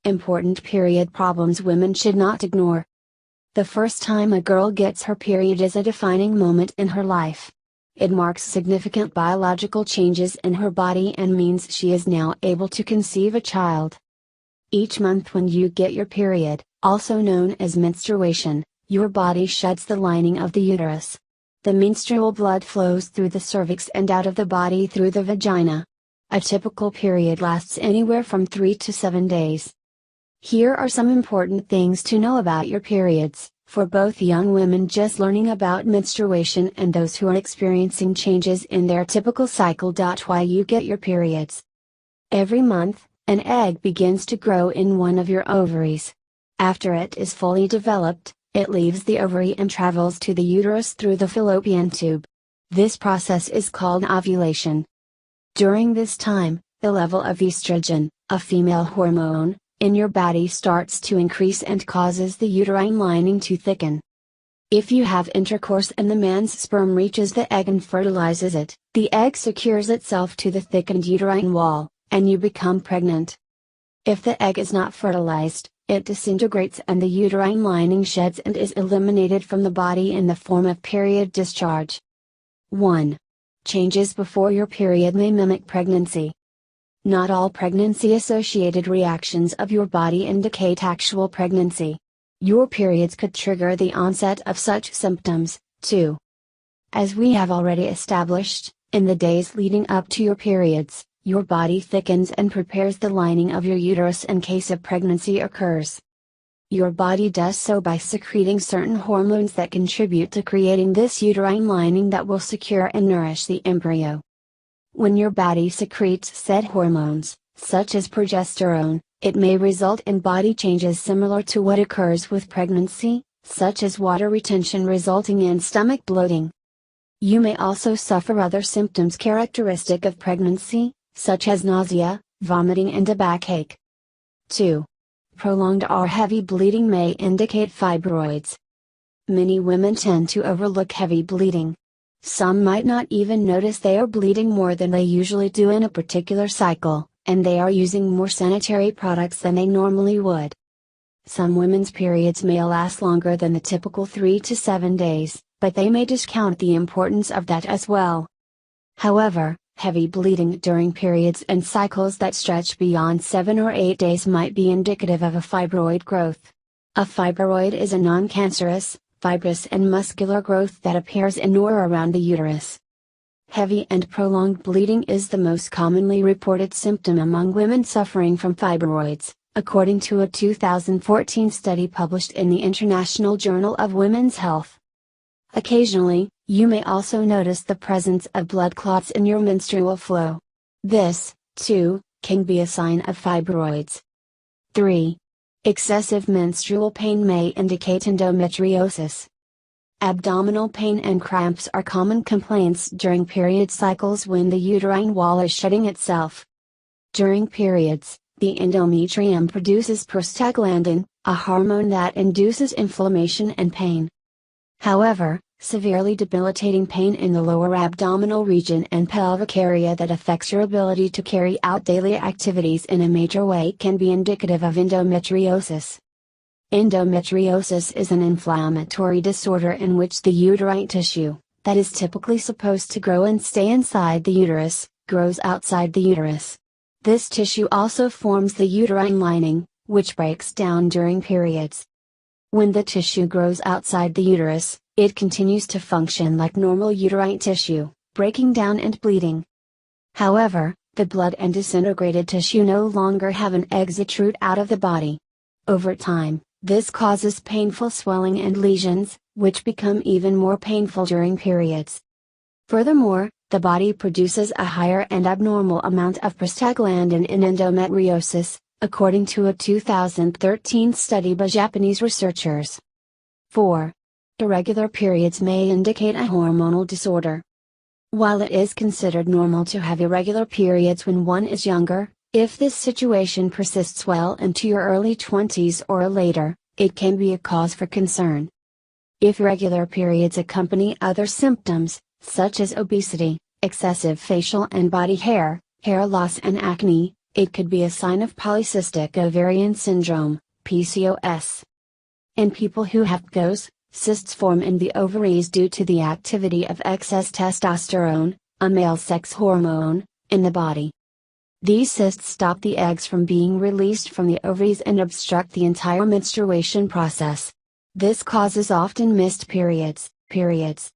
Important period problems women should not ignore. The first time a girl gets her period is a defining moment in her life. It marks significant biological changes in her body and means she is now able to conceive a child. Each month when you get your period, also known as menstruation, your body sheds the lining of the uterus. The menstrual blood flows through the cervix and out of the body through the vagina. A typical period lasts anywhere from 3 to 7 days. Here are some important things to know about your periods, for both young women just learning about menstruation and those who are experiencing changes in their typical cycle. Why you get your periods. Every month, an egg begins to grow in one of your ovaries. After it is fully developed, it leaves the ovary and travels to the uterus through the fallopian tube. This process is called ovulation. During this time, the level of estrogen, a female hormone, in your body starts to increase and causes the uterine lining to thicken. If you have intercourse and the man's sperm reaches the egg and fertilizes it, the egg secures itself to the thickened uterine wall, and you become pregnant. If the egg is not fertilized, it disintegrates and the uterine lining sheds and is eliminated from the body in the form of period discharge. 1. Changes before your period may mimic pregnancy. Not all pregnancy-associated reactions of your body indicate actual pregnancy. Your periods could trigger the onset of such symptoms, too. As we have already established, in the days leading up to your periods, your body thickens and prepares the lining of your uterus in case a pregnancy occurs. Your body does so by secreting certain hormones that contribute to creating this uterine lining that will secure and nourish the embryo. When your body secretes said hormones, such as progesterone, it may result in body changes similar to what occurs with pregnancy, such as water retention resulting in stomach bloating. You may also suffer other symptoms characteristic of pregnancy, such as nausea, vomiting and a backache. 2. Prolonged or heavy bleeding may indicate fibroids. Many women tend to overlook heavy bleeding. Some might not even notice they are bleeding more than they usually do in a particular cycle, and they are using more sanitary products than they normally would. Some women's periods may last longer than the typical 3 to 7 days, but they may discount the importance of that as well. However, heavy bleeding during periods and cycles that stretch beyond 7 or 8 days might be indicative of a fibroid growth. A fibroid is a non-cancerous, fibrous and muscular growth that appears in or around the uterus. Heavy and prolonged bleeding is the most commonly reported symptom among women suffering from fibroids, according to a 2014 study published in the International Journal of Women's Health. Occasionally, you may also notice the presence of blood clots in your menstrual flow. This, too, can be a sign of fibroids. 3. Excessive menstrual pain may indicate endometriosis. Abdominal pain and cramps are common complaints during period cycles when the uterine wall is shedding itself. During periods, the endometrium produces prostaglandin, a hormone that induces inflammation and pain. However, severely debilitating pain in the lower abdominal region and pelvic area that affects your ability to carry out daily activities in a major way can be indicative of endometriosis. Endometriosis is an inflammatory disorder in which the uterine tissue, that is typically supposed to grow and stay inside the uterus, grows outside the uterus. This tissue also forms the uterine lining, which breaks down during periods. When the tissue grows outside the uterus, it continues to function like normal uterine tissue, breaking down and bleeding. However, the blood and disintegrated tissue no longer have an exit route out of the body. Over time, this causes painful swelling and lesions, which become even more painful during periods. Furthermore, the body produces a higher and abnormal amount of prostaglandin in endometriosis, according to a 2013 study by Japanese researchers. 4. Irregular periods may indicate a hormonal disorder. While it is considered normal to have irregular periods when one is younger, if this situation persists well into your early 20s or later, it can be a cause for concern. If irregular periods accompany other symptoms, such as obesity, excessive facial and body hair, hair loss and acne, It could be a sign of polycystic ovarian syndrome, PCOS. In people who have PCOS, cysts form in the ovaries due to the activity of excess testosterone, a male sex hormone, in the body. These cysts stop the eggs from being released from the ovaries and obstruct the entire menstruation process. This causes often missed periods,